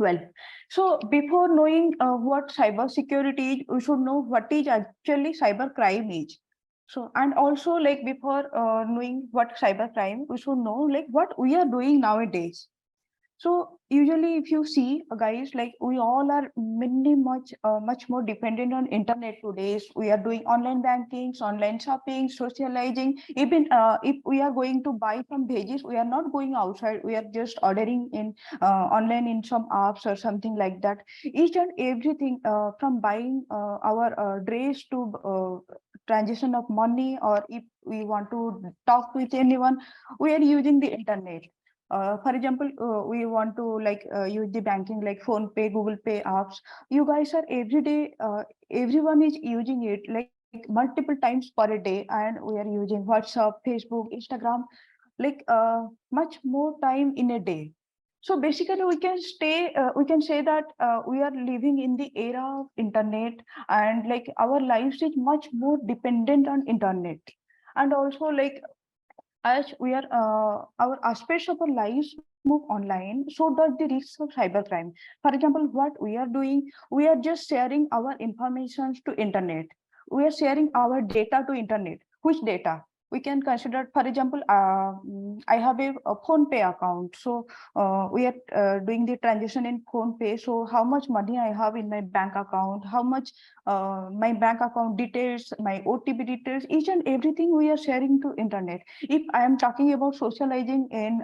Well, so before knowing what cybersecurity is, we should know what is actually cybercrime is. So, and also like before knowing what cybercrime, we should know like what we are doing nowadays. So usually if you see guys, like we all are many much more dependent on internet today. We are doing online bankings, online shopping, socializing. Even if we are going to buy some veggies, we are not going outside. We are just ordering in online in some apps or something like that. Each and everything from buying our dress to transition of money, or if we want to talk with anyone, we are using the internet. For example, we want to like use the banking like phone pay, Google Pay apps. You guys are every day, everyone is using it like multiple times per day, and we are using WhatsApp, Facebook, Instagram, like much more time in a day. So basically we can say that we are living in the era of internet, and like our lives is much more dependent on internet. And also like as we are our aspects of our lives move online, so does the risks of cybercrime. For example, what we are doing, we are just sharing our information to internet. We are sharing our data to internet. Which data? We can consider, for example, I have a phone pay account, so we are doing the transaction in phone pay. So how much money I have in my bank account, how much my bank account details, my OTP details, each and everything we are sharing to internet. If I am talking about socializing in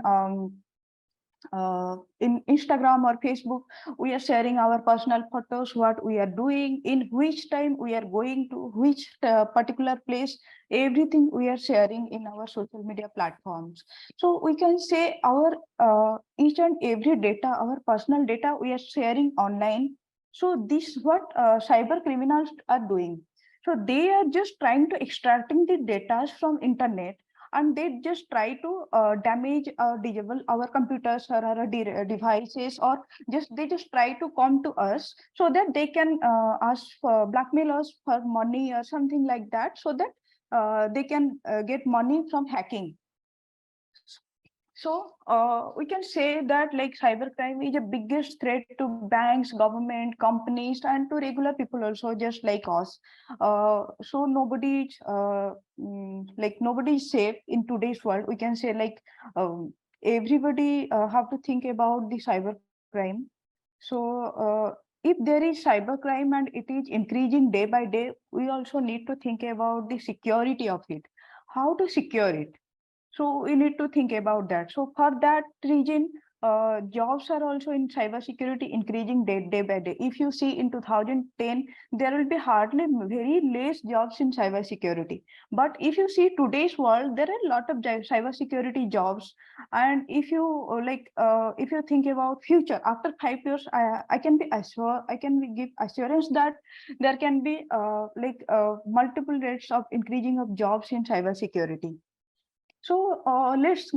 Instagram or Facebook, we are sharing our personal photos, what we are doing, in which time we are going to which particular place, everything we are sharing in our social media platforms. So we can say our each and every data, our personal data, we are sharing online. So this is what cyber criminals are doing. So they are just trying to extracting the data from internet, and they just try to damage or disable our computers or our devices, or they just try to come to us so that they can ask for blackmail us for money or something like that, so that they can get money from hacking. So we can say that like cybercrime is the biggest threat to banks, government, companies, and to regular people also, just like us. So nobody is safe in today's world. We can say like everybody have to think about the cybercrime. So if there is cybercrime and it is increasing day by day, we also need to think about the security of it. How to secure it? So we need to think about that. So for that reason, jobs are also in cybersecurity increasing day by day. If you see in 2010, there will be hardly very less jobs in cybersecurity. But if you see today's world, there are a lot of cybersecurity jobs. And if you if you think about future after 5 years, I can give assurance that there can be multiple rates of increasing of jobs in cybersecurity. So let's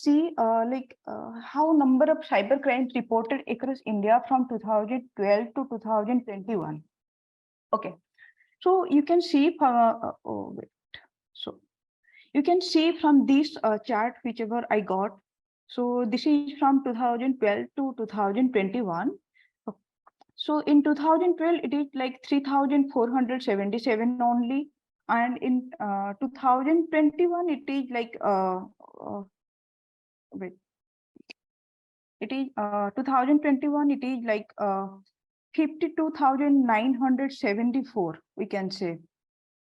see how number of cyber crimes reported across India from 2012 to 2021. Okay, so you can see so you can see from this chart whichever I got. So this is from 2012 to 2021. So in 2012, it is like 3,477 only. And in 2021, it is like, wait, it is 2021, it is like 52,974, we can say.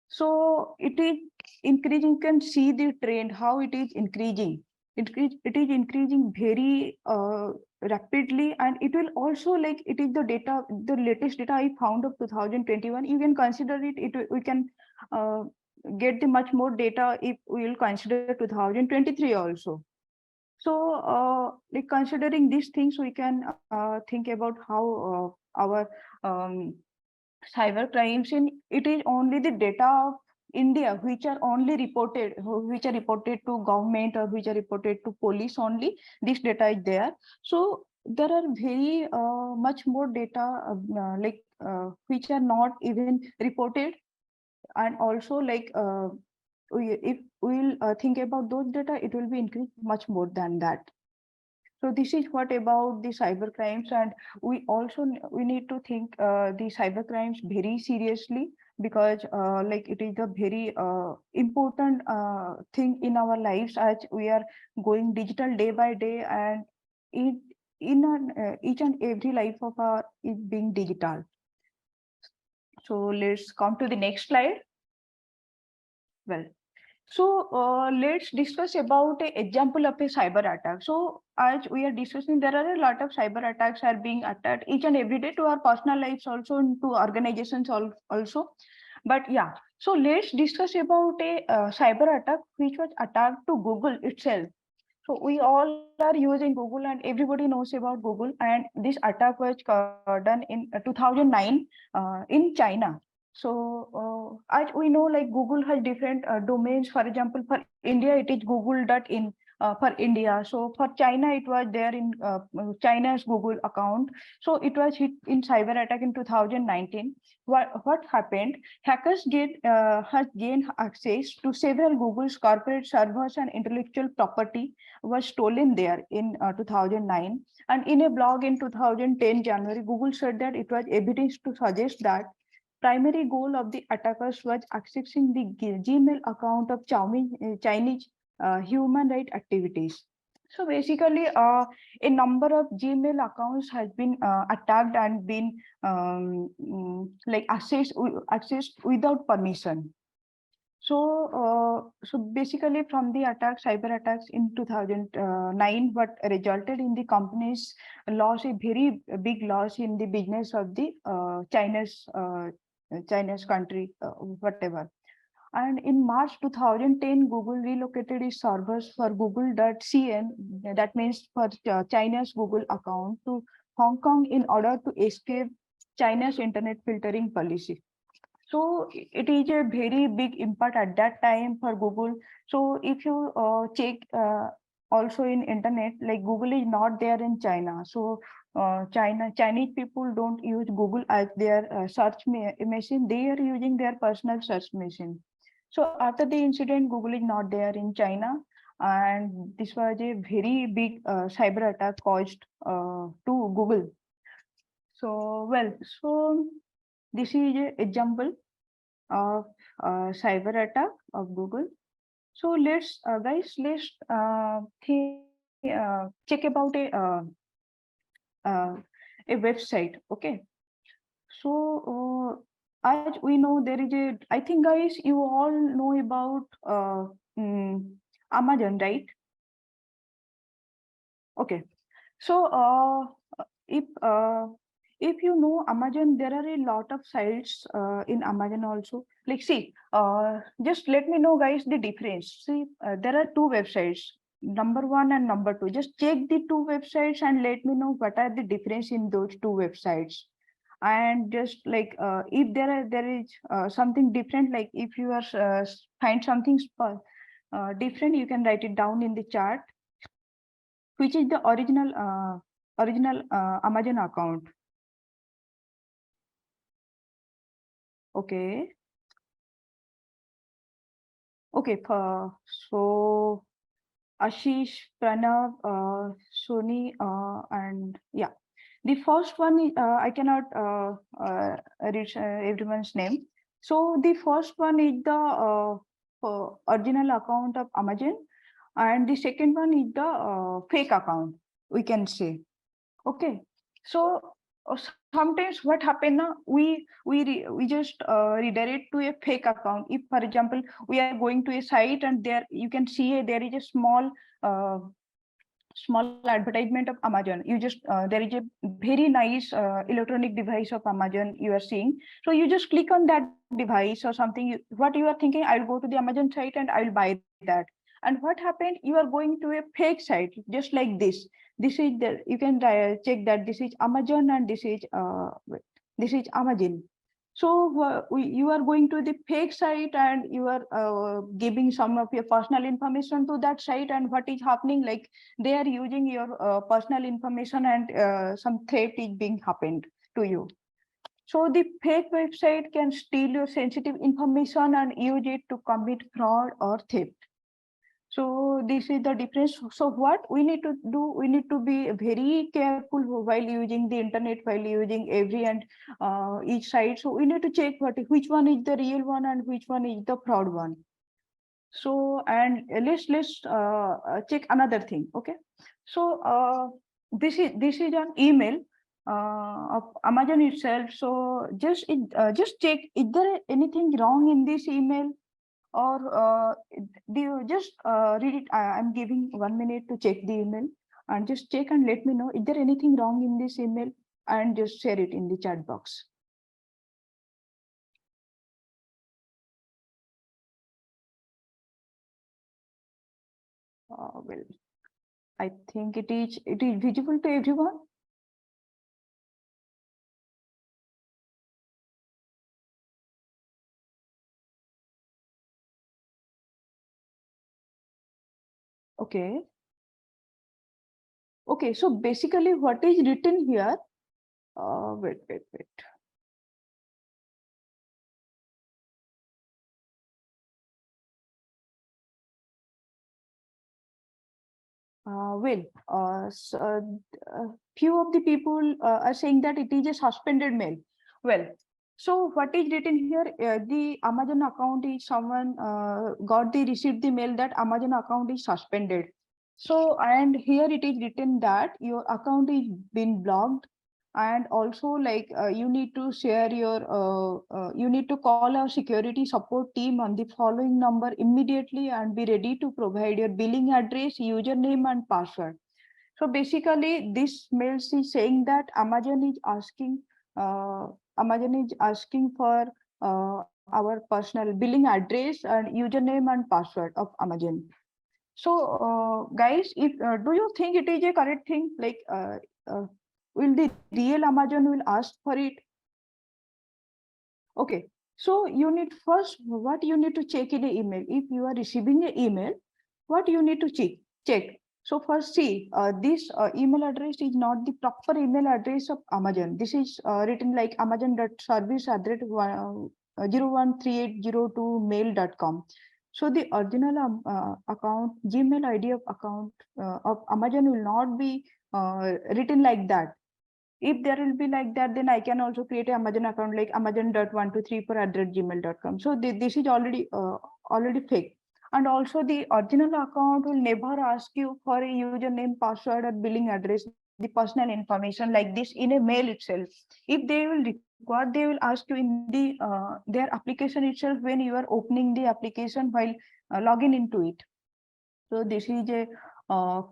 So it is increasing. You can see the trend, how it is increasing. It is increasing very rapidly, and it will also like it is the data, the latest data I found of 2021. You can consider it. We can get the much more data if we will consider 2023 also. So like considering these things, we can think about how our cyber crimes in it is only the data of India which are only reported, which are reported to government or which are reported to police only. This data is there. So there are very much more data which are not even reported, and also like if we will think about those data, it will be increased much more than that. So this is what about the cyber crimes, and we need to think the cyber crimes very seriously, because like it is a very important thing in our lives, as we are going digital day by day, and it each and every life of our is being digital. So let's come to the next slide. Well, so let's discuss about an example of a cyber attack. So as we are discussing, there are a lot of cyber attacks are being attacked each and every day to our personal lives also, and to organizations also. But yeah, so let's discuss about a cyber attack which was attacked to Google itself. So we all are using Google, and everybody knows about Google. And this attack was done in 2009 in China. So as we know, like Google has different domains. For example, for India, it is google.in for India. So for China, it was there in China's Google account. So it was hit in cyber attack in 2019. What happened? Hackers has gained access to several Google's corporate servers, and intellectual property was stolen there in 2009. And in a blog in 2010 January, Google said that it was evidence to suggest that primary goal of the attackers was accessing the Gmail account of Chinese human rights activities. So basically, a number of Gmail accounts has been attacked and been like accessed without permission. So basically, from the attacks, cyber attacks in 2009, what resulted in the company's loss, a very big loss in the business of the China's country, whatever. And in March 2010, Google relocated its servers for Google.cn, that means for China's Google account, to Hong Kong in order to escape China's internet filtering policy. So it is a very big impact at that time for Google. So if you check also in internet, like Google is not there in China. So Chinese people don't use Google as their search machine. They are using their personal search machine. So after the incident, Google is not there in China, and this was a very big cyber attack caused to Google. So this is an example of cyber attack of Google. So let's guys, let's check about uh, a website. Okay. So as we know, there is a, I think guys, you all know about Amazon, right? Okay. So if you know Amazon, there are a lot of sites in Amazon also. Like, see, just let me know, guys, the difference. See, there are two websites, number one and number two. Just check the two websites and let me know what are the difference in those two websites. And just like if there is something different, like if you are find something different, you can write it down in the chat. Which is the original Amazon account? Okay. Okay. So Ashish, Pranav, Sony, and yeah. The first one is, I cannot read everyone's name. So the first one is the original account of Amazon, and the second one is the fake account, we can say. Okay. So sometimes what happen now, we just redirect to a fake account. If, for example, we are going to a site and there you can see there is a small advertisement of Amazon. You just there is a very nice electronic device of Amazon you are seeing. So you just click on that device or something. What you are thinking, I'll go to the Amazon site and I'll buy that. And what happened? You are going to a fake site, just like this. This is the, you can check that this is Amazon and this is Amazon. So you are going to the fake site and you are giving some of your personal information to that site, and what is happening, like they are using your personal information, and some threat is being happened to you. So the fake website can steal your sensitive information and use it to commit fraud or theft. So this is the difference. So what we need to do, we need to be very careful while using the internet, while using every and each site. So we need to check which one is the real one and which one is the fraud one. So, and let's check another thing. Okay. So this is an email of Amazon itself. So just check, is there anything wrong in this email, or do you just read it? I'm giving 1 minute to check the email, and just check and let me know, is there anything wrong in this email, and just share it in the chat box. Well, I think it is visible to everyone. Okay. Okay, so basically what is written here, wait. Few of the people are saying that it is a suspended mail. Well, so what is written here, the Amazon account is someone received the mail that Amazon account is suspended. So, and here it is written that your account is been blocked, and also like you need to share your you need to call our security support team on the following number immediately, and be ready to provide your billing address, username and password. So basically this mail is saying that uh, Amazon is asking for our personal billing address and username and password of Amazon. So, guys, if do you think it is a correct thing? Like, will the real Amazon will ask for it? Okay. So you need first, what you need to check in the email. If you are receiving an email, what you need to check. So first, see, this email address is not the proper email address of Amazon. This is written like amazon.service@0138002mail.com. So the original account, Gmail ID of account of Amazon will not be written like that. If there will be like that, then I can also create an Amazon account like amazon.1234@gmail.com. So this is already fake. And also the original account will never ask you for a username, password, or billing address, the personal information like this in a mail itself. If they will require, they will ask you in the their application itself when you are opening the application while logging into it. So this is a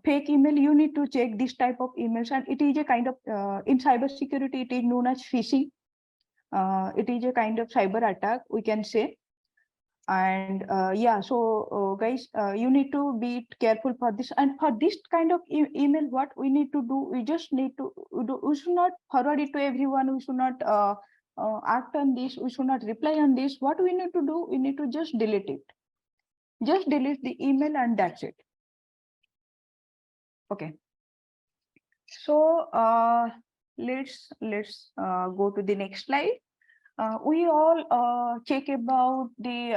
fake email. You need to check this type of emails, and it is a kind of in cybersecurity it is known as phishing. It is a kind of cyber attack, we can say. And yeah, so guys, you need to be careful for this. And for this kind of email, what we need to do, we just need to we should not forward it to everyone. We should not act on this. We should not reply on this. What we need to do, we need to just delete it. Just delete the email, and that's it. Okay. So let's go to the next slide. We all check about the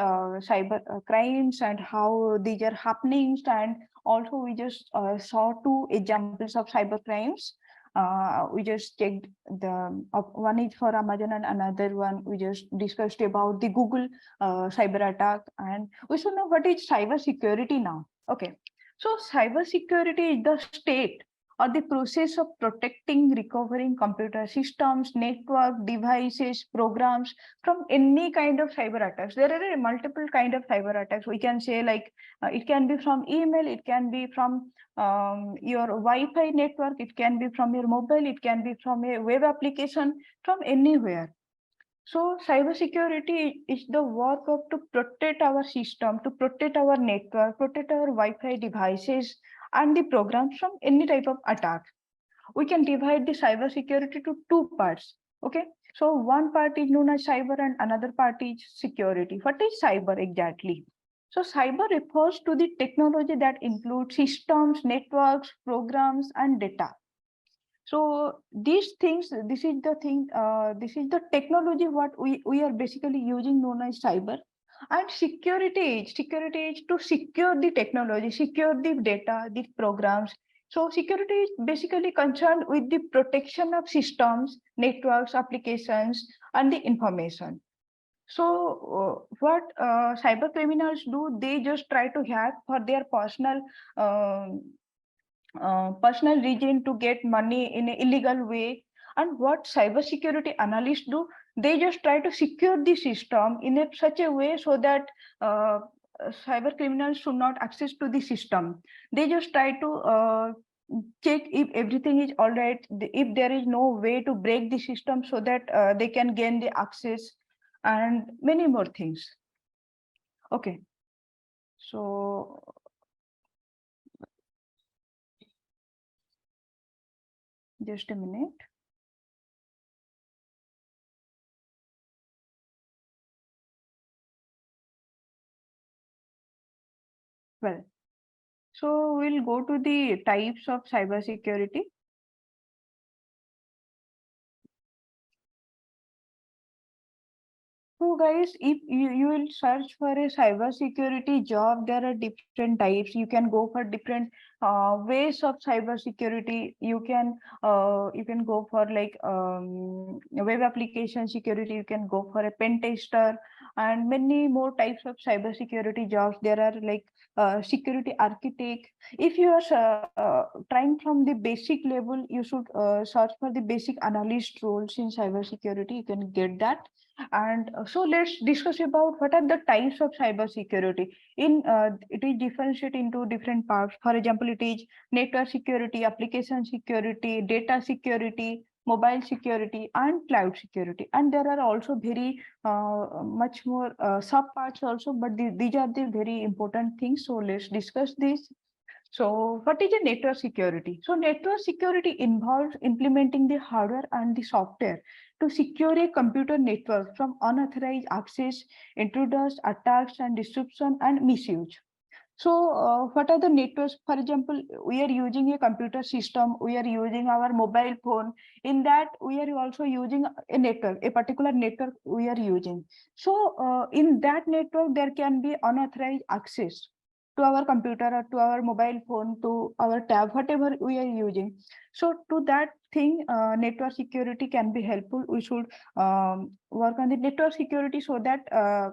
cyber crimes and how these are happening, and also we just saw two examples of cyber crimes. We just checked the one is for Amazon, and another one we just discussed about the Google cyber attack. And we should know what is cyber security now. Okay, so cyber security is the state or the process of protecting, recovering computer systems, network, devices, programs from any kind of cyber attacks. There are multiple kind of cyber attacks. We can say like it can be from email, it can be from your Wi-Fi network, it can be from your mobile, it can be from a web application, from anywhere. So cybersecurity is the work of to protect our system, to protect our network, protect our Wi-Fi devices and the programs from any type of attack. We can divide the cybersecurity to two parts. Okay, so one part is known as cyber and another part is security. What is cyber exactly? So cyber refers to the technology that includes systems, networks, programs, and data. So these things, this is the technology what we are basically using known as cyber. And security is to secure the technology, secure the data, the programs. So security is basically concerned with the protection of systems, networks, applications, and the information. So what cyber criminals do, they just try to hack for their um personal region to get money in an illegal way. And what cybersecurity analysts do, they just try to secure the system in such a way so that uh, cyber criminals should not access to the system. They just try to check if everything is all right, if there is no way to break the system so that they can gain the access and many more things. Okay, so just a minute. Well, so we'll go to the types of cybersecurity. So guys, if you will search for a cybersecurity job, there are different types. You can go for different ways of cybersecurity. You can go for like web application security. You can go for a pen tester and many more types of cybersecurity jobs. There are like security architect. If you are trying from the basic level, you should search for the basic analyst roles in cybersecurity. You can get that. And so let's discuss about what are the types of cybersecurity. It is differentiated into different parts. For example, it is network security, application security, data security, mobile security, and cloud security. And there are also very much more sub parts also, but these are the very important things. So let's discuss this. So what is a network security? So network security involves implementing the hardware and the software to secure a computer network from unauthorized access, intruders, attacks, and disruption and misuse. So what are the networks? For example, we are using a computer system, we are using our mobile phone. In that, we are also using a network, a particular network we are using. So in that network, there can be unauthorized access to our computer or to our mobile phone, to our tab, whatever we are using. So to that thing, network security can be helpful. We should work on the network security so that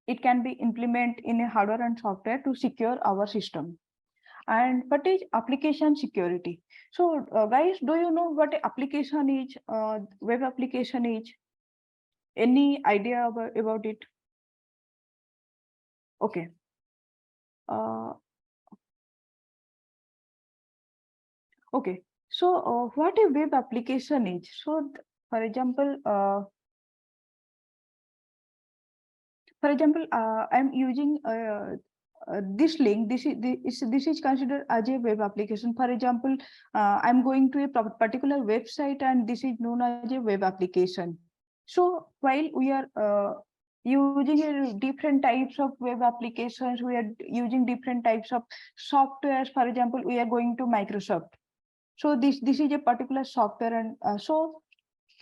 it can be implemented in a hardware and software to secure our system. And what is application security? So guys, do you know what application is, web application is? Any idea about it? Okay. uh, okay, so what a web application is? So for example, I'm using this link. This is considered as a web application. For example, I'm going to a particular website, and this is known as a web application. So while we are using different types of web applications, we are using different types of softwares. For example, we are going to Microsoft. So this is a particular software, and so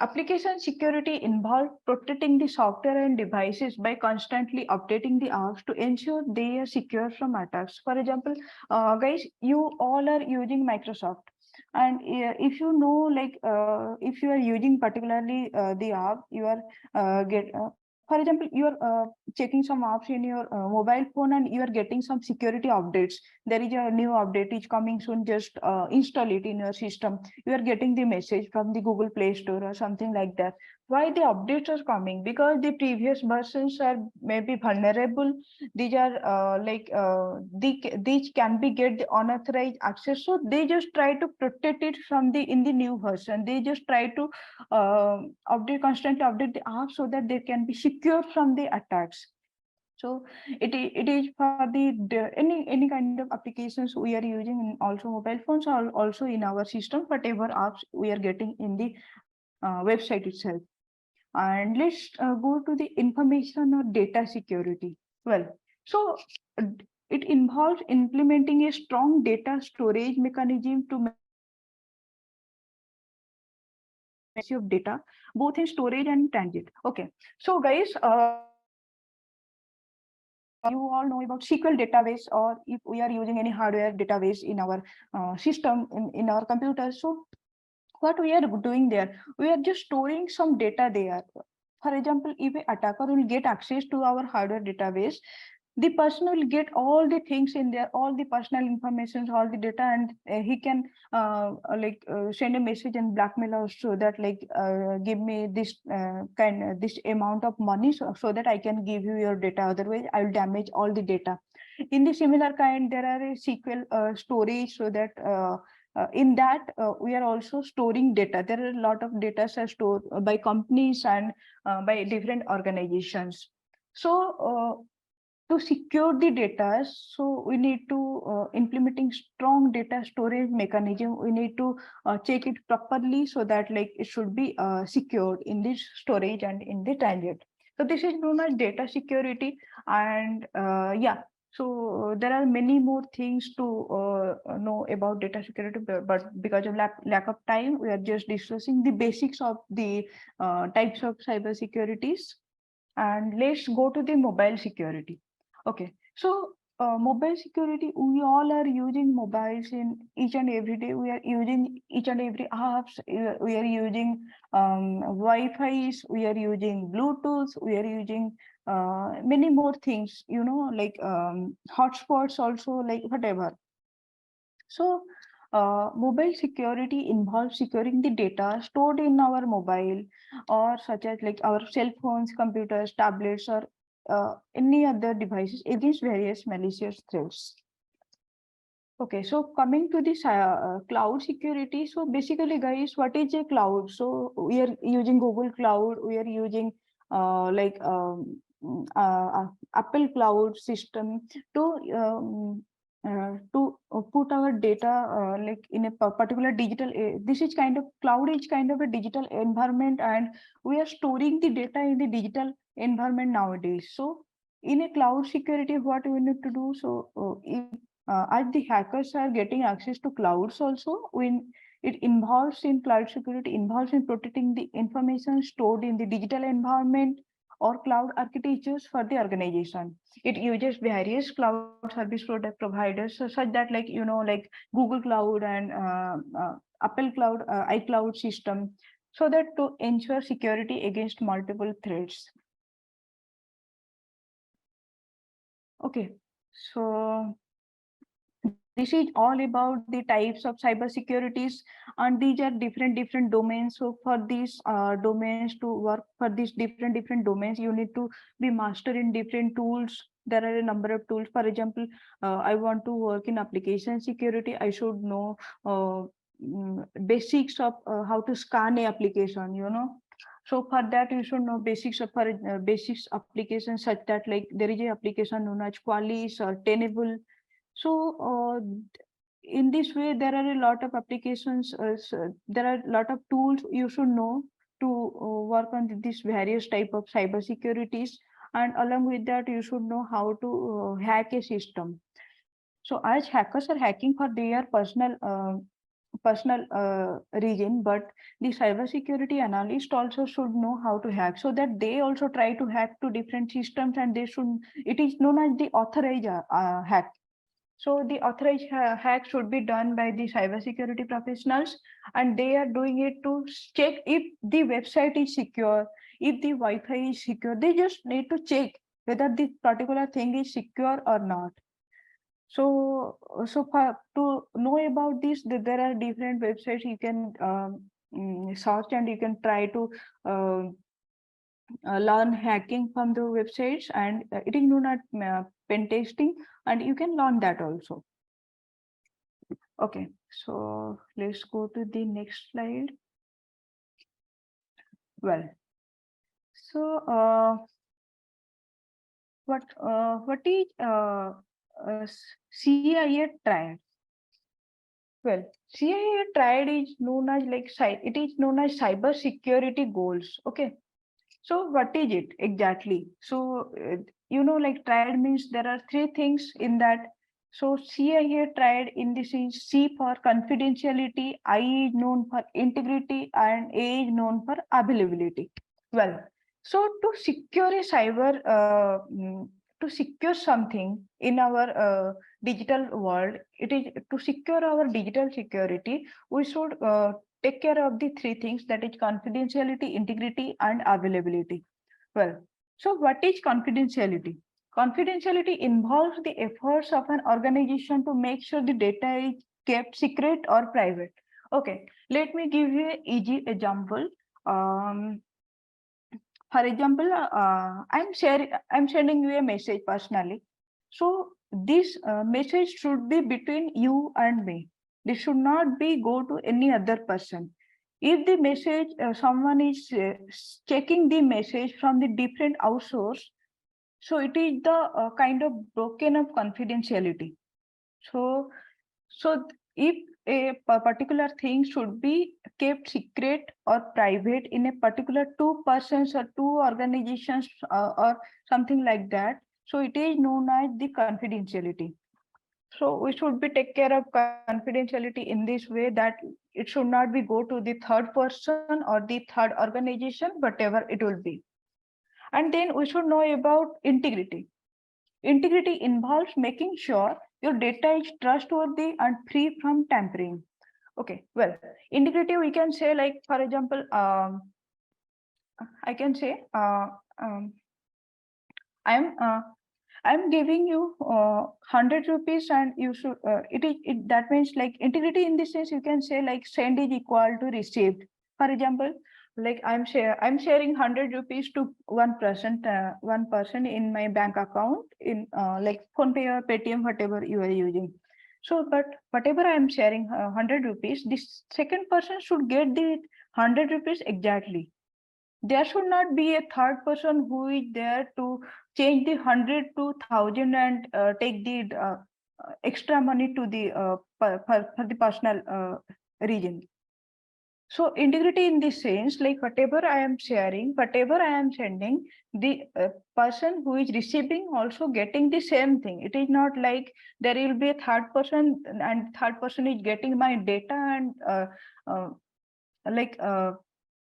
application security involves protecting the software and devices by constantly updating the apps to ensure they are secure from attacks. For example, guys, you all are using Microsoft. And if you know, like, if you are using particularly the app, you are for example, you are checking some apps in your mobile phone and you are getting some security updates. There is a new update is coming soon, just install it in your system. You are getting the message from the Google Play Store or something like that. Why the updates are coming? Because the previous versions are maybe vulnerable. These are these can be get the unauthorized access. So they just try to protect it from the in the new version. They just try to constantly update the app so that they can be secure from the attacks. So it is for any kind of applications we are using in also mobile phones, or also in our system, whatever apps we are getting in the website itself. And let's go to the information or data security. Well, so it involves implementing a strong data storage mechanism to of data, both in storage and transit. Okay, so guys, you all know about SQL database, or if we are using any hardware database in our system, in our computer. So what we are doing there, we are just storing some data there. For example, if an attacker will get access to our hardware database, the person will get all the things in there, all the personal information, all the data, and he can send a message and blackmail us, so that give me this this amount of money, so that I can give you your data, otherwise I will damage all the data. In the similar kind, there are a SQL storage, so that in that we are also storing data. There are a lot of data are stored by companies and by different organizations. So to secure the data, so we need to implementing strong data storage mechanism. We need to check it properly, so that it should be secured in this storage and in the transit. So this is known as data security. And yeah, so there are many more things to know about data security, but because of lack of time, we are just discussing the basics of the types of cyber securities. And let's go to the mobile security. Okay, so mobile security, we all are using mobiles in each and every day. We are using each and every apps. We are using Wi-Fi's. We are using Bluetooth. We are using many more things. Hotspots also, whatever. So mobile security involves securing the data stored in our mobile, or such as our cell phones, computers, tablets, or any other devices against various malicious threats. Okay, so coming to this cloud security. So basically, guys, what is a cloud? So we are using Google Cloud. We are using Apple Cloud system to put our data in a particular digital. This is kind of cloud is kind of a digital environment, and we are storing the data in the digital environment nowadays. So in a cloud security, what we need to do? So as the hackers are getting access to clouds also, when it involves in cloud security, involves in protecting the information stored in the digital environment or cloud architectures for the organization. It uses various cloud service providers, such that Google Cloud and Apple Cloud, iCloud system, so that to ensure security against multiple threats. Okay, so this is all about the types of cyber securities, and these are different domains. So for these domains to work, for these different domains, you need to be master in different tools. There are a number of tools. For example, I want to work in application security. I should know basics of how to scan a application. So for that, you should know basics of basics applications, such that there is a application known as Qualys or Tenable. So in this way, there are a lot of applications. There are a lot of tools you should know to work on these various type of cyber securities. And along with that, you should know how to hack a system. So as hackers are hacking for their personal region, but the cybersecurity analyst also should know how to hack, so that they also try to hack to different systems, and they should. It is known as the authorized hack. So the authorized hack should be done by the cybersecurity professionals, and they are doing it to check if the website is secure, if the Wi-Fi is secure. They just need to check whether the particular thing is secure or not. So to know about this, there are different websites you can search, and you can try to learn hacking from the websites, and it is known as pen testing, and you can learn that also. Okay, so let's go to the next slide. Well, so what is CIA Triad? Well, CIA Triad is known as it is known as cyber security goals. Okay, so what is it exactly? So Triad means there are three things in that. So CIA Triad, in this is C for confidentiality, I is known for integrity, and A is known for availability. Well, so to secure a cyber to secure something in our digital world, it is to secure our digital security, we should take care of the three things, that is confidentiality, integrity, and availability. Well, so what is confidentiality? Confidentiality involves the efforts of an organization to make sure the data is kept secret or private. Okay, let me give you an easy example. For example, I'm sending you a message personally. So this message should be between you and me. This should not be go to any other person. If the message, someone is checking the message from the different outsource, so it is the kind of broken of confidentiality. So if a particular thing should be kept secret or private in a particular two persons or two organizations or something like that, so it is known as the confidentiality. So we should be take care of confidentiality in this way, that it should not be go to the third person or the third organization, whatever it will be. And then we should know about integrity. Integrity involves making sure your data is trustworthy and free from tampering. Okay, well, integrity, we can say, like, for example, I can say, I'm giving you 100 rupees, and you should, that means like integrity in this sense, you can say like send is equal to received. For example, like I'm sharing 100 rupees to one person in my bank account in like PhonePe or Paytm, whatever you are using. So, but whatever I'm sharing 100 rupees, this second person should get the 100 rupees exactly. There should not be a third person who is there to change the 100 to 1,000 and take the extra money to the for the personal region. So integrity in this sense, like whatever I am sharing, whatever I am sending, the person who is receiving also getting the same thing. It is not like there will be a third person and third person is getting my data and like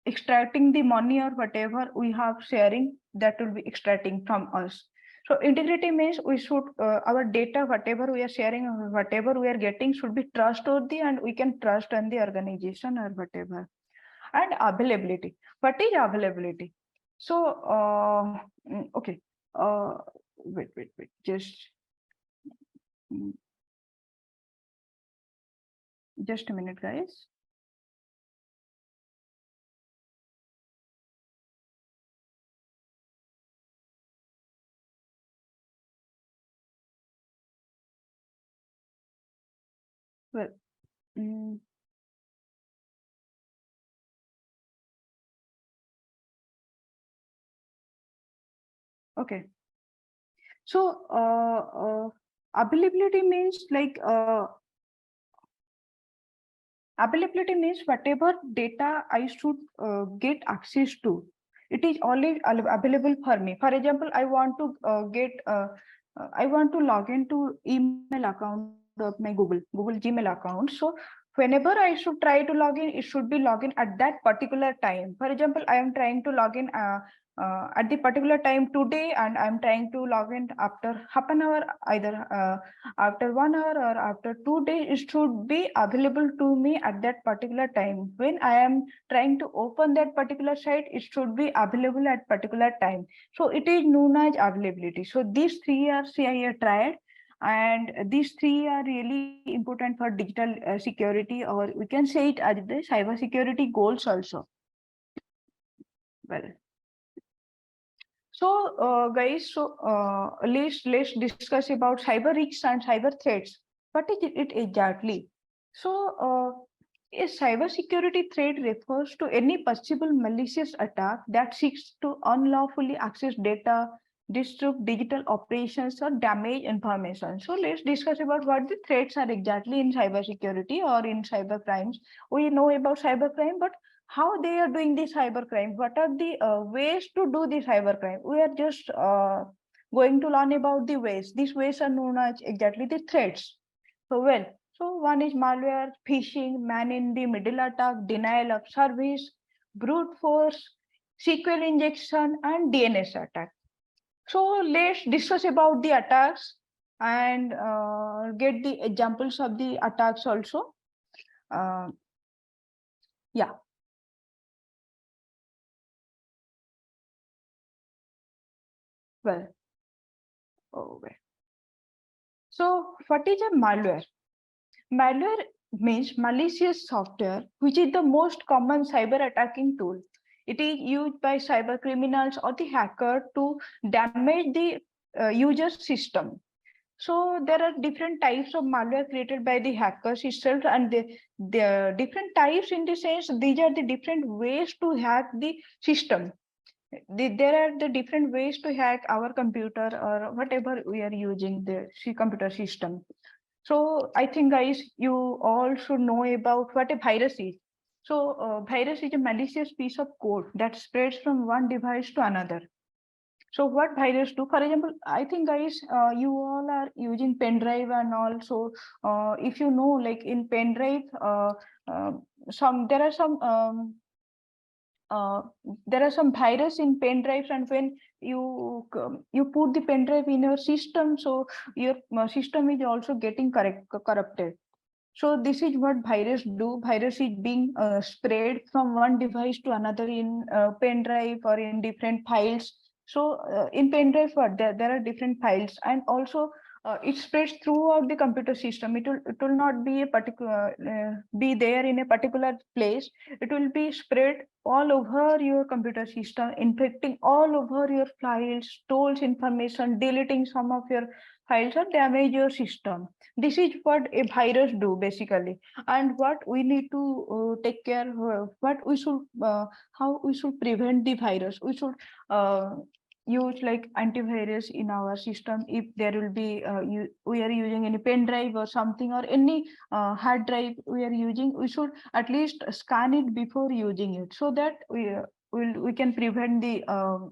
extracting the money or whatever we have sharing, that will be extracting from us. So integrity means we should our data, whatever we are sharing or whatever we are getting, should be trustworthy and we can trust on the organization or whatever. And availability, what is availability? So okay, wait, mm, just a minute, guys. Well, mm, okay. So availability means like availability means whatever data I should get access to, it is always available for me. For example, I want to I want to log into email account of my Google Gmail account. So whenever I should try to log in, it should be login at that particular time. For example, I am trying to log in at the particular time today, and I'm trying to log in after half an hour, either after 1 hour or after 2 days. It should be available to me at that particular time. When I am trying to open that particular site, it should be available at particular time. So it is known as availability. So these three are CIA triad, and these three are really important for digital security, or we can say it as the cyber security goals also. Well, so guys, so let's discuss about cyber risks and cyber threats. What is it exactly? So a cyber security threat refers to any possible malicious attack that seeks to unlawfully access data, disrupt digital operations, or damage information. So let's discuss about what the threats are exactly in cyber security or in cyber crimes. We know about cyber crime, but how they are doing the cyber crime, what are the ways to do the cyber crime? We are just going to learn about the ways. These ways are known as exactly the threats. So well, so one is malware, phishing, man in the middle attack, denial of service, brute force, SQL injection, and DNS attack. So let's discuss about the attacks and get the examples of the attacks also. Yeah. Well, okay. So what is a malware? Malware means malicious software, which is the most common cyber attacking tool. It is used by cyber criminals or the hacker to damage the user's system. So there are different types of malware created by the hackers itself, and the different types in the sense these are the different ways to hack the system. There are the different ways to hack our computer or whatever we are using the computer system. So I think, guys, you all should know about what a virus is. So virus is a malicious piece of code that spreads from one device to another. So what virus do? For example, I think, guys, you all are using pen drive and also if you know, like in pen drive, there are some uh, there are some virus in pen drives, and when you put the pen drive in your system, so your system is also getting corrupted. So this is what virus do. Virus is being spread from one device to another in pen drive or in different files. So in pen drive, what there are different files, and also it spreads throughout the computer system. It will not be a particular be there in a particular place. It will be spread all over your computer system, infecting all over your files, stores information, deleting some of your files, or damage your system. This is what a virus do basically, and what we need to take care, what we should how we should prevent the virus. We should use like antivirus in our system. If there will be we are using any pen drive or something, or any hard drive we are using, we should at least scan it before using it, so that we can prevent the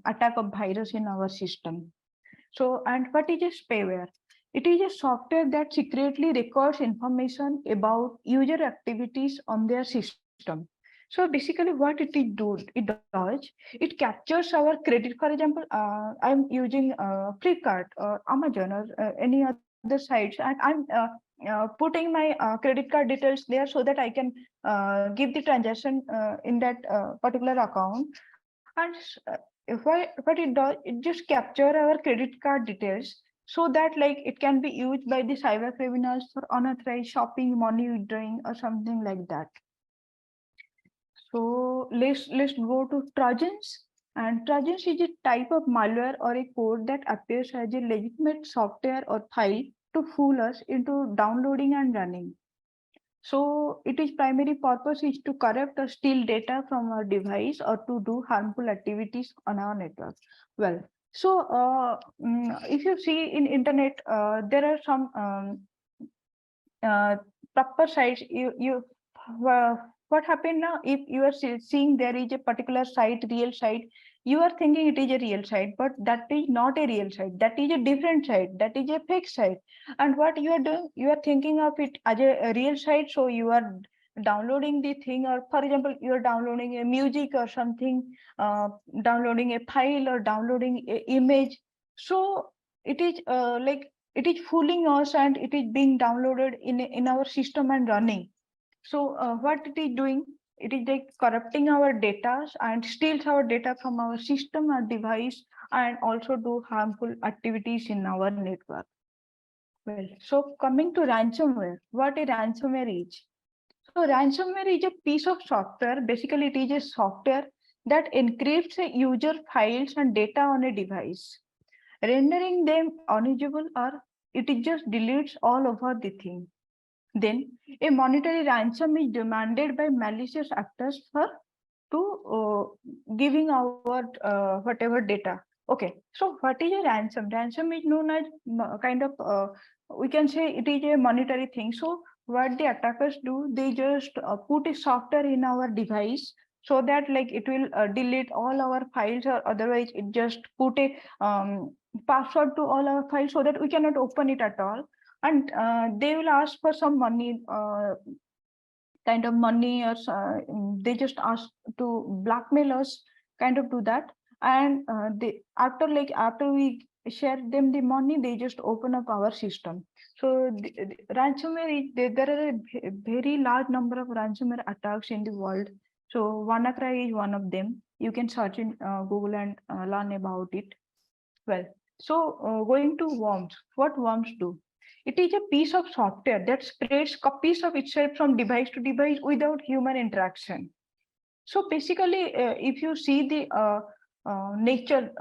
attack of virus in our system. So, and what is a spyware? It is a software that secretly records information about user activities on their system. So basically what it does, it captures our credit. For example, I'm using Flipkart or Amazon or any other sites, and I'm putting my credit card details there so that I can give the transaction in that particular account. And what it does, it just capture our credit card details, so that like it can be used by the cyber criminals for unauthorized shopping, money withdrawing, or something like that. So let's go to Trojans. And Trojans is a type of malware or a code that appears as a legitimate software or file to fool us into downloading and running. So its primary purpose is to corrupt or steal data from our device or to do harmful activities on our network. Well, so if you see in internet, there are some proper sites. What happened now? If you are seeing there is a particular site, real site, you are thinking it is a real site, but that is not a real site. That is a different site. That is a fake site. And what you are doing, you are thinking of it as a real site. So you are downloading the thing, or for example, you are downloading a music or something, downloading a file or downloading an image. So it is like it is fooling us, and it is being downloaded in our system and running. So what it is doing, it is like corrupting our data and steals our data from our system or device, and also do harmful activities in our network. Well, so coming to ransomware, what a ransomware is. So ransomware is a piece of software. Basically, it is a software that encrypts a user files and data on a device, rendering them unusable, or it just deletes all over the thing. Then a monetary ransom is demanded by malicious actors for to giving our whatever data. Okay, so what is a ransom? Ransom is known as kind of we can say it is a monetary thing. So what the attackers do, they just put a software in our device, so that like it will delete all our files, or otherwise it just put a password to all our files, so that we cannot open it at all. And they will ask for some money, kind of money, or they just ask to blackmail us, kind of do that. and they after we share them the money, they just open up our system. So the ransomware there are a very large number of ransomware attacks in the world. So WannaCry is one of them. You can search in Google and learn about it. Well, so going to worms, what worms do? It is a piece of software that spreads copies of itself from device to device without human interaction. So basically, if you see the nature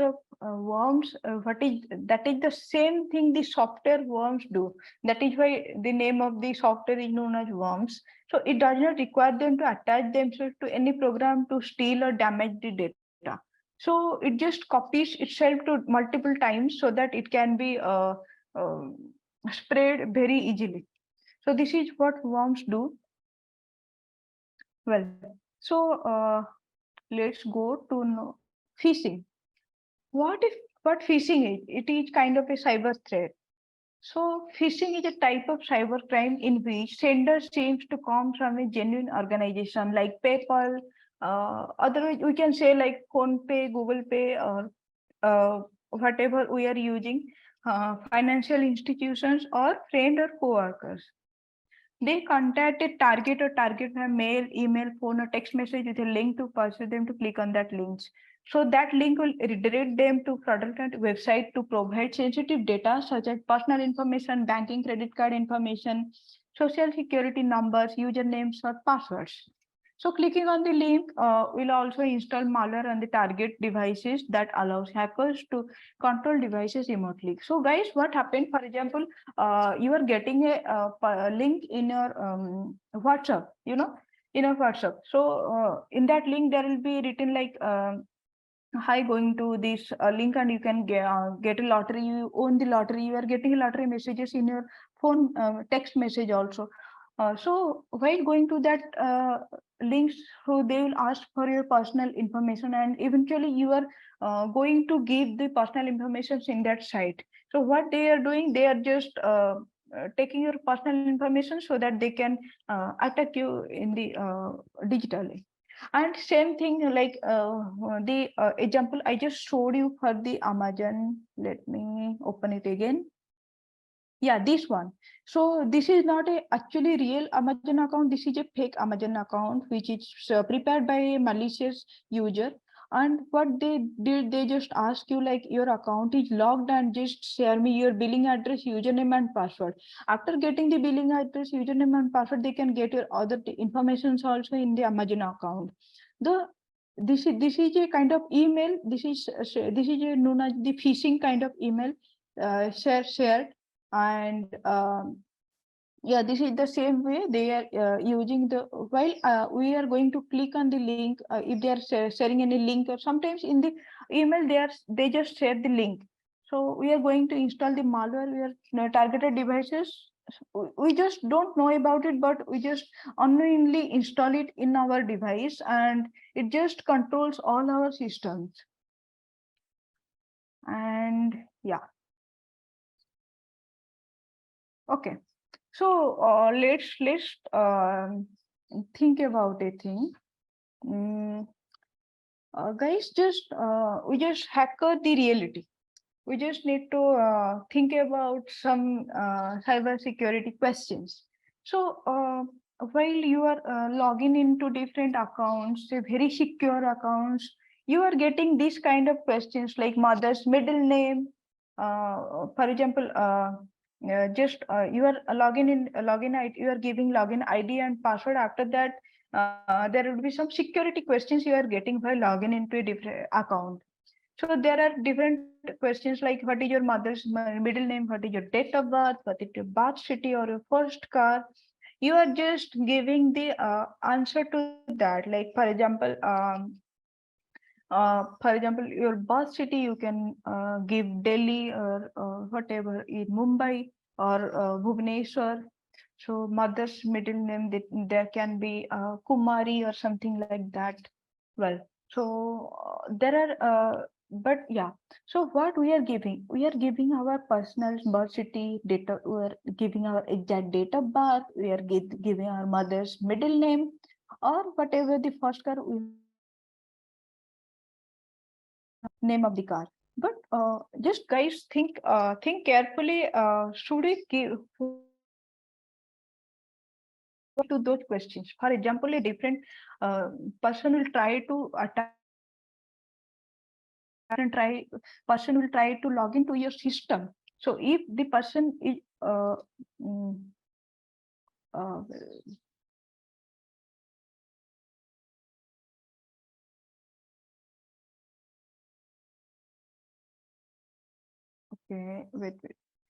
of worms, what is that is the same thing the software worms do. That is why the name of the software is known as worms. So it does not require them to attach themselves to any program to steal or damage the data. So it just copies itself to multiple times so that it can be spread very easily. So this is what worms do. Well, so let's go to know phishing. What phishing is? It is kind of a cyber threat. So phishing is a type of cyber crime in which sender seems to come from a genuine organization like PayPal. Otherwise, we can say like PhonePe, Google Pay, or whatever we are using, financial institutions or friend or co-workers. They contact a target or target by mail, email, phone, or text message with a link to persuade them to click on that links. So that link will redirect them to fraudulent website to provide sensitive data such as personal information, banking, credit card information, social security numbers, usernames, or passwords. So clicking on the link will also install malware on the target devices that allows hackers to control devices remotely. So guys, what happened? For example, you are getting a link in your WhatsApp, in your WhatsApp. So in that link, there will be written like, hi, going to this link and you can get a lottery. You own the lottery. You are getting lottery messages in your phone, text message also. So while going to that links, so they will ask for your personal information, and eventually you are going to give the personal information in that site. So what they are doing, they are just taking your personal information so that they can attack you in the digitally. And same thing like the example I just showed you for the Amazon. Let me open it again. Yeah, this one. So this is not a actually real Amazon account. This is a fake Amazon account which is prepared by a malicious user. And what they did, they just ask you like your account is logged and just share me your billing address, username and password. After getting the billing address, username and password, they can get your other informations also in the Amazon account. The this is a kind of email. This is a known as the phishing kind of email shared. And yeah, this is the same way they are using the while we are going to click on the link if they are sharing any link, or sometimes in the email they just share the link. So we are going to install the malware. We are targeted devices. We just don't know about it, but we just unknowingly install it in our device, and it just controls all our systems. And yeah, okay. So let's think about a thing. Guys, just we just hacker the reality. We just need to think about some cyber security questions. So while you are logging into different accounts, say very secure accounts, you are getting these kind of questions like mother's middle name. For example, just you are login ID, you are giving login ID and password. After that, there will be some security questions you are getting while logging into a different account. So there are different questions like what is your mother's middle name, what is your date of birth, what is your birth city or your first car. You are just giving the answer to that. Like for example, your birth city, you can give Delhi or whatever in Mumbai or Bhubaneswar. So mother's middle name, there can be Kumari or something like that. Well, so there are, but yeah. So what we are giving? We are giving our personal birth city data. We are giving our exact date of birth. We are giving our mother's middle name or whatever the first car we have. name of the car. But just guys think carefully. Should we give to those questions? For example, a different person will try to attack and person will try to log into your system. So if the person is mm, uh, okay, wait,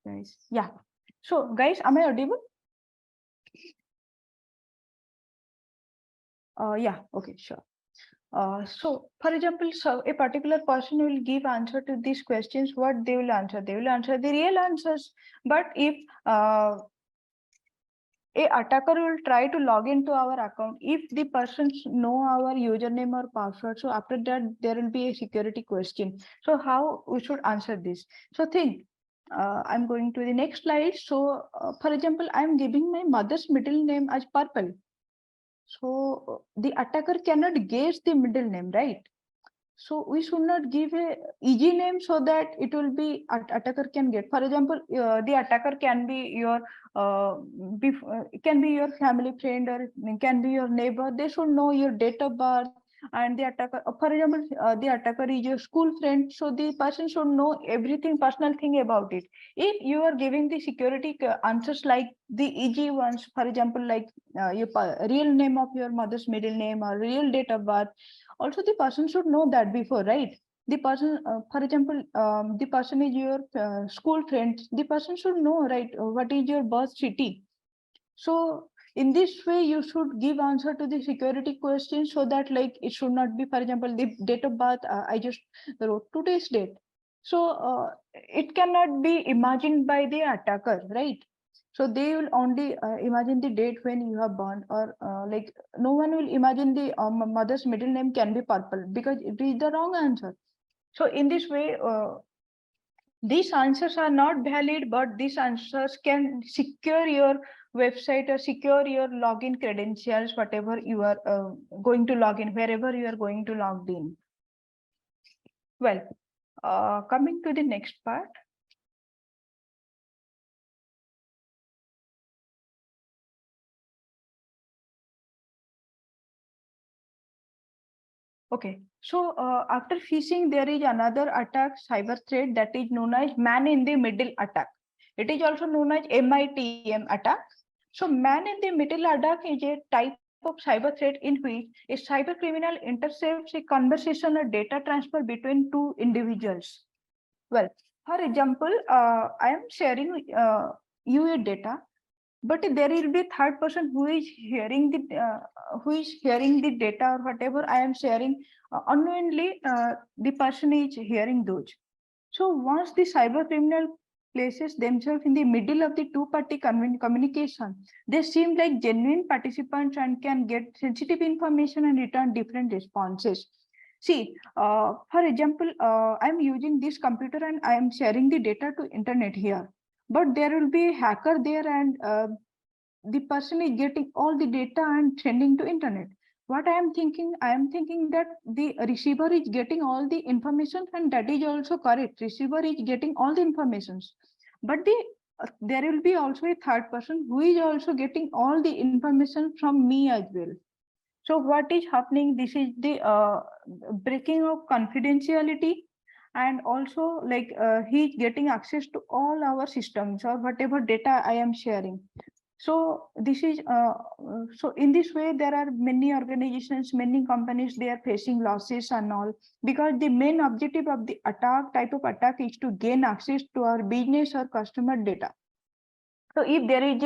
guys. Yeah. So guys, am I audible? Yeah. Okay. Sure. So, for example, so a particular person will give answer to these questions. What they will answer? They will answer the real answers. But if a attacker will try to log into our account, if the persons know our username or password, so after that there will be a security question. So how we should answer this? So think. I'm going to the next slide. So, for example, I'm giving my mother's middle name as Purple. So the attacker cannot guess the middle name, right? So we should not give a easy name so that it will be attacker can get. For example, the attacker can be your can be your family friend or can be your neighbor. They should know your date of birth, and the attacker. For example, the attacker is your school friend, so the person should know everything personal thing about it. If you are giving the security answers like the easy ones, for example, like your real name of your mother's middle name or real date of birth, also the person should know that before, right? The person, for example, the person is your school friend, the person should know, right, what is your birth city. So in this way you should give answer to the security question, so that like it should not be, for example, the date of birth, I just wrote today's date. So it cannot be imagined by the attacker, right? So they will only imagine the date when you are born, or like no one will imagine the mother's middle name can be Purple, because it is the wrong answer. So in this way, these answers are not valid, but these answers can secure your website or secure your login credentials, whatever you are going to log in, wherever you are going to log in. Well, coming to the next part. Okay, so after phishing, there is another attack, cyber threat, that is known as man in the middle attack. It is also known as MITM attack. So man in the middle attack is a type of cyber threat in which a cyber criminal intercepts a conversation or data transfer between two individuals. Well, for example, I am sharing you a data, but there will be third person who is hearing the data or whatever I am sharing. Unknowingly, the person is hearing those. So once the cyber criminal places themselves in the middle of the two-party communication, they seem like genuine participants and can get sensitive information and return different responses. See, for example, I'm using this computer and I am sharing the data to internet here, but there will be a hacker there, and the person is getting all the data and sending to internet. What I am thinking that the receiver is getting all the information, and that is also correct. Receiver is getting all the informations, but there will be also a third person who is also getting all the information from me as well. So what is happening? This is the breaking of confidentiality, and also like he is getting access to all our systems or whatever data I am sharing. So this is so in this way there are many organizations, many companies, they are facing losses and all, because the main objective of the type of attack is to gain access to our business or customer data. So if there is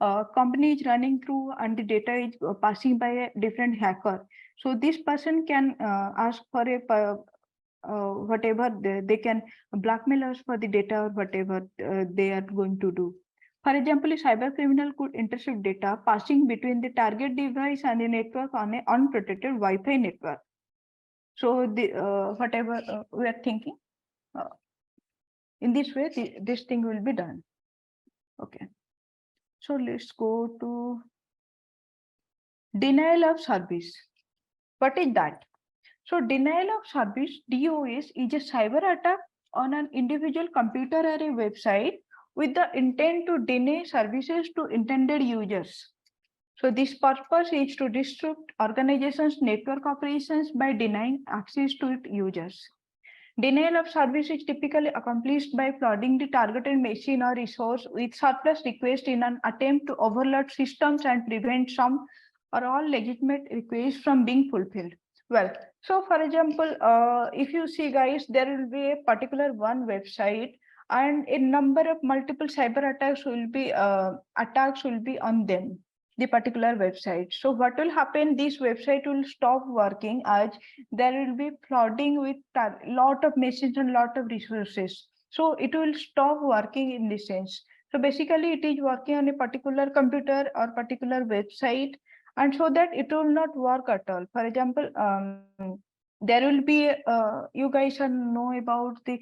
a company is running through and the data is passing by a different hacker, so this person can ask for a whatever they can blackmail us for the data or whatever they are going to do. For example, a cyber criminal could intercept data passing between the target device and the network on an unprotected Wi-Fi network. So the whatever we are thinking, uh, in this way, this thing will be done. Okay. So let's go to denial of service. What is that? So denial of service, DOS, is a cyber attack on an individual computer or a website with the intent to deny services to intended users. So this purpose is to disrupt organizations' network operations by denying access to its users. Denial of service is typically accomplished by flooding the targeted machine or resource with surplus requests in an attempt to overload systems and prevent some or all legitimate requests from being fulfilled. Well, so for example, if you see guys, there will be a particular one website and a number of multiple cyber attacks will be on them, the particular website. So what will happen, this website will stop working as there will be flooding with a lot of machines and lot of resources. So it will stop working in this sense. So basically it is working on a particular computer or particular website, and so that it will not work at all. For example, there will be you guys know about the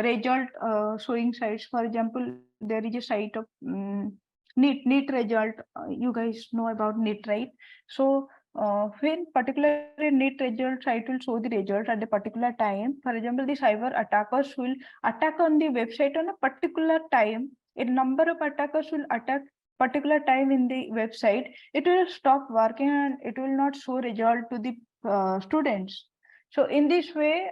result showing sites. For example, there is a site of NEET result. You guys know about NEET, right? So when particular NEET result site will show the result at a particular time. For example, the cyber attackers will attack on the website on a particular time. A number of attackers will attack particular time in the website. It will stop working and it will not show result to the students. So in this way,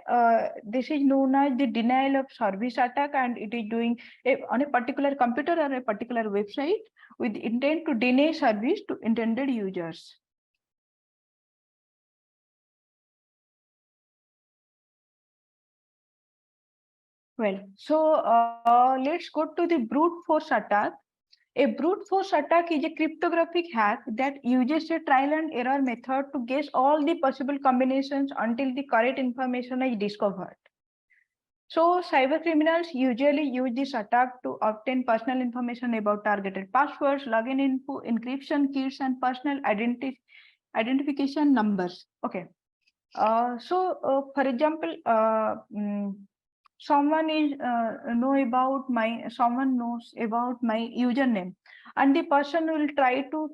this is known as the denial of service attack, and it is doing on a particular computer or a particular website with intent to deny service to intended users. Well, so let's go to the brute force attack. A brute force attack is a cryptographic hack that uses a trial and error method to guess all the possible combinations until the correct information is discovered. So cyber criminals usually use this attack to obtain personal information about targeted passwords, login info, encryption keys, and personal identification numbers. Okay. For example, someone knows about my username, and the person will try to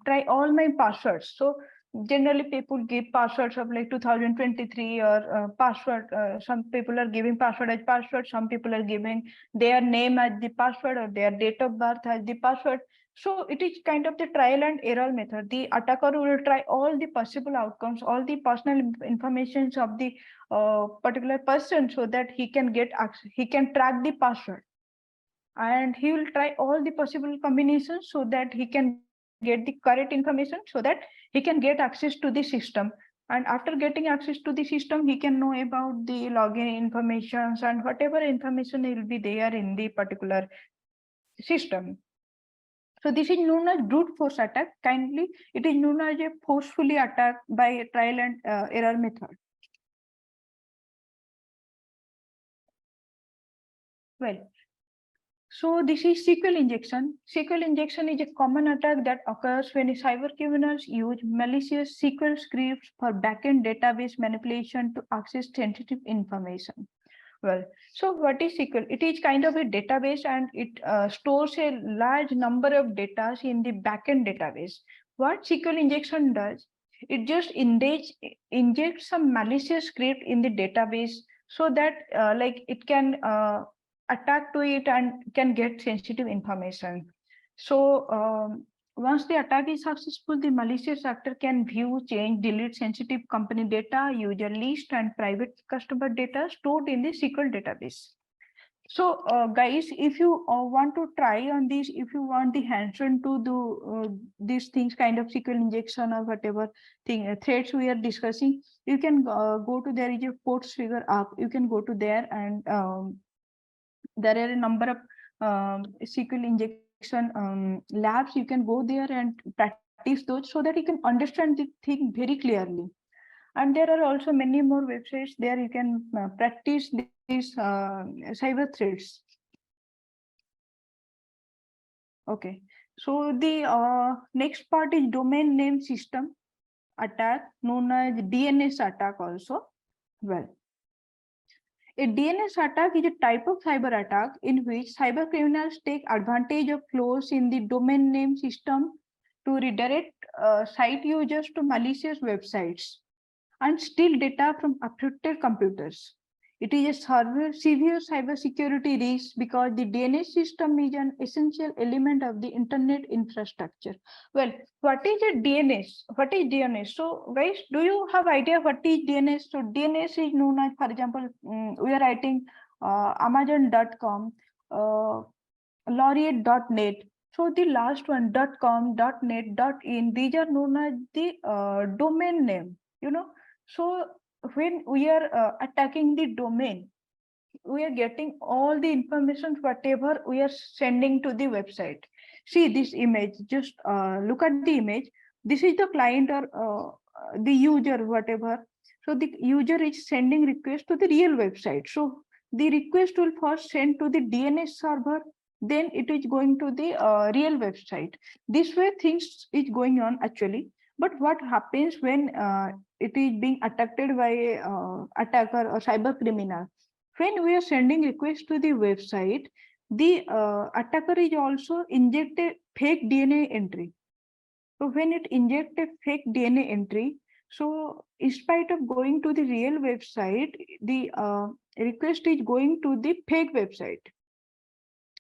try all my passwords. So generally people give passwords of like 2023 or password. Some people are giving password as password. Some people are giving their name as the password or their date of birth as the password. So it is kind of the trial and error method. The attacker will try all the possible outcomes, all the personal information of the particular person, so that he can track the password, and he will try all the possible combinations so that he can get the correct information, so that he can get access to the system. And after getting access to the system, he can know about the login informations and whatever information will be there in the particular system. So this is known as brute force attack. Kindly, it is known as a forcefully attack by a trial and error method. Well, so this is SQL injection. SQL injection is a common attack that occurs when cyber criminals use malicious SQL scripts for backend database manipulation to access sensitive information. Well, so what is SQL? It is kind of a database, and it stores a large number of data in the backend database. What SQL injection does, it just injects some malicious script in the database, so that like it can attack to it and can get sensitive information. So once the attack is successful, the malicious actor can view, change, delete sensitive company data, user list, and private customer data stored in the SQL database. So guys, if you want to try on this, if you want the hands-on to do these things, kind of SQL injection or whatever thing threats we are discussing, you can go to, there is a Ports figure app. You can go to there, and there are a number of SQL injection labs. You can go there and practice those, so that you can understand the thing very clearly. And there are also many more websites there you can practice these cyber threats. Okay, so the next part is domain name system attack, known as DNS attack also. Well, a DNS attack is a type of cyber attack in which cyber criminals take advantage of flaws in the domain name system to redirect site users to malicious websites. and steal data from affected computers. It is a severe cybersecurity risk because the DNS system is an essential element of the internet infrastructure. Well, what is a DNS? What is DNS? So, guys, do you have idea what is DNS? So, DNS is known as, for example, we are writing Amazon.com, Laureate.net. So the last one, .com, .net, .in, these are known as the domain name, you know. So when we are attacking the domain, we are getting all the information, whatever we are sending to the website. See this image, just look at the image. This is the client or the user, whatever. So the user is sending request to the real website. So the request will first send to the DNS server, then it is going to the real website. This way things is going on actually. But what happens when it is being attacked by attacker or cyber criminal? When we are sending requests to the website, the attacker is also inject a fake DNA entry. So when it inject a fake DNA entry, so in spite of going to the real website, the request is going to the fake website.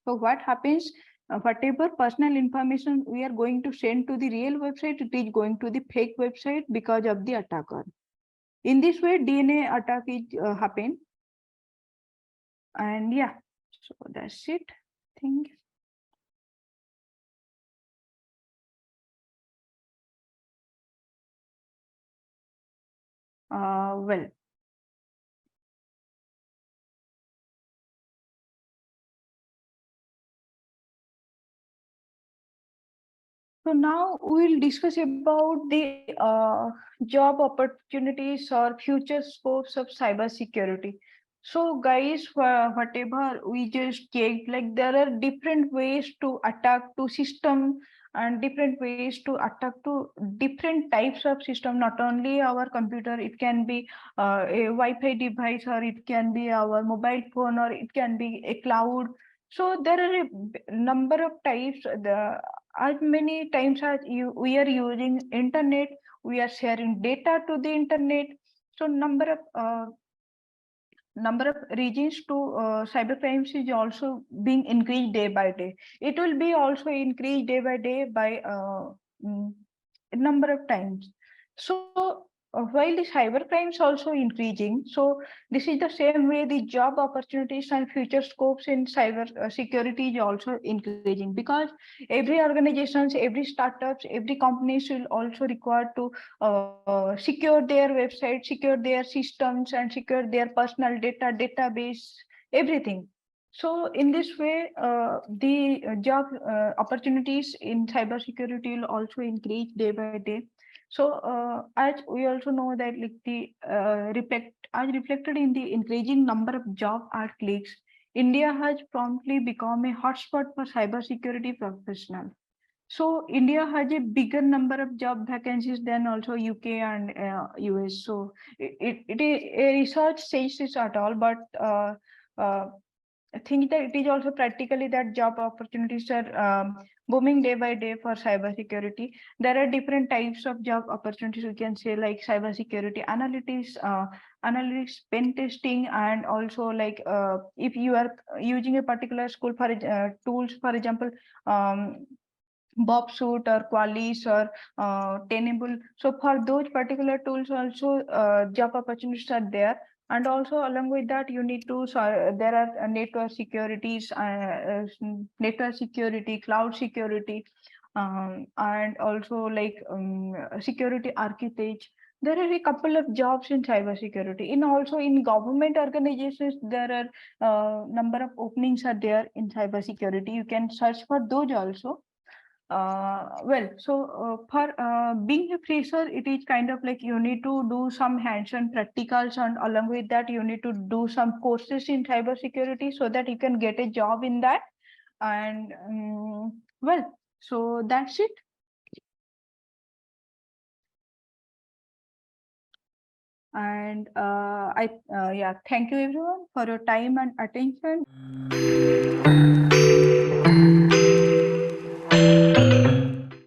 So what happens? Whatever personal information we are going to send to the real website, it is going to the fake website because of the attacker. In this way, DNA attack is happen. And yeah, so that's it. Thank you. Well, so now we'll discuss about the job opportunities or future scopes of cybersecurity. So guys, whatever we just checked, like there are different ways to attack to system and different ways to attack to different types of system, not only our computer, it can be a Wi-Fi device, or it can be our mobile phone, or it can be a cloud. So there are a number of types. As many times as we are using internet, we are sharing data to the internet. So number of regions to cyber crimes is also being increased day by day. It will be also increased day by day by a number of times. So while the cyber crimes also increasing, so this is the same way the job opportunities and future scopes in cyber security is also increasing, because every organizations, every startups, every companies will also require to secure their website, secure their systems, and secure their personal data, database, everything. So in this way, the job opportunities in cybersecurity will also increase day by day. So as we also know that, like the as reflected in the increasing number of job cliques, India has promptly become a hotspot for cybersecurity professionals. So India has a bigger number of job vacancies than also UK and US. So it is a research says this at all, but uh, I think that it is also practically that job opportunities are booming day by day for cybersecurity. There are different types of job opportunities. We can say like cybersecurity analytics, pen testing, and also like if you are using a particular school for tools, for example, Bob Suit or Qualys or Tenable. So for those particular tools also job opportunities are there. And also along with that, you need to, there are network securities, network security, cloud security, and also like security architect. There are a couple of jobs in cybersecurity. In also in government organizations, there are number of openings are there in cybersecurity. You can search for those also. For being a fresher, it is kind of like you need to do some hands-on practicals, and along with that, you need to do some courses in cybersecurity so that you can get a job in that. And so that's it. And yeah, thank you everyone for your time and attention.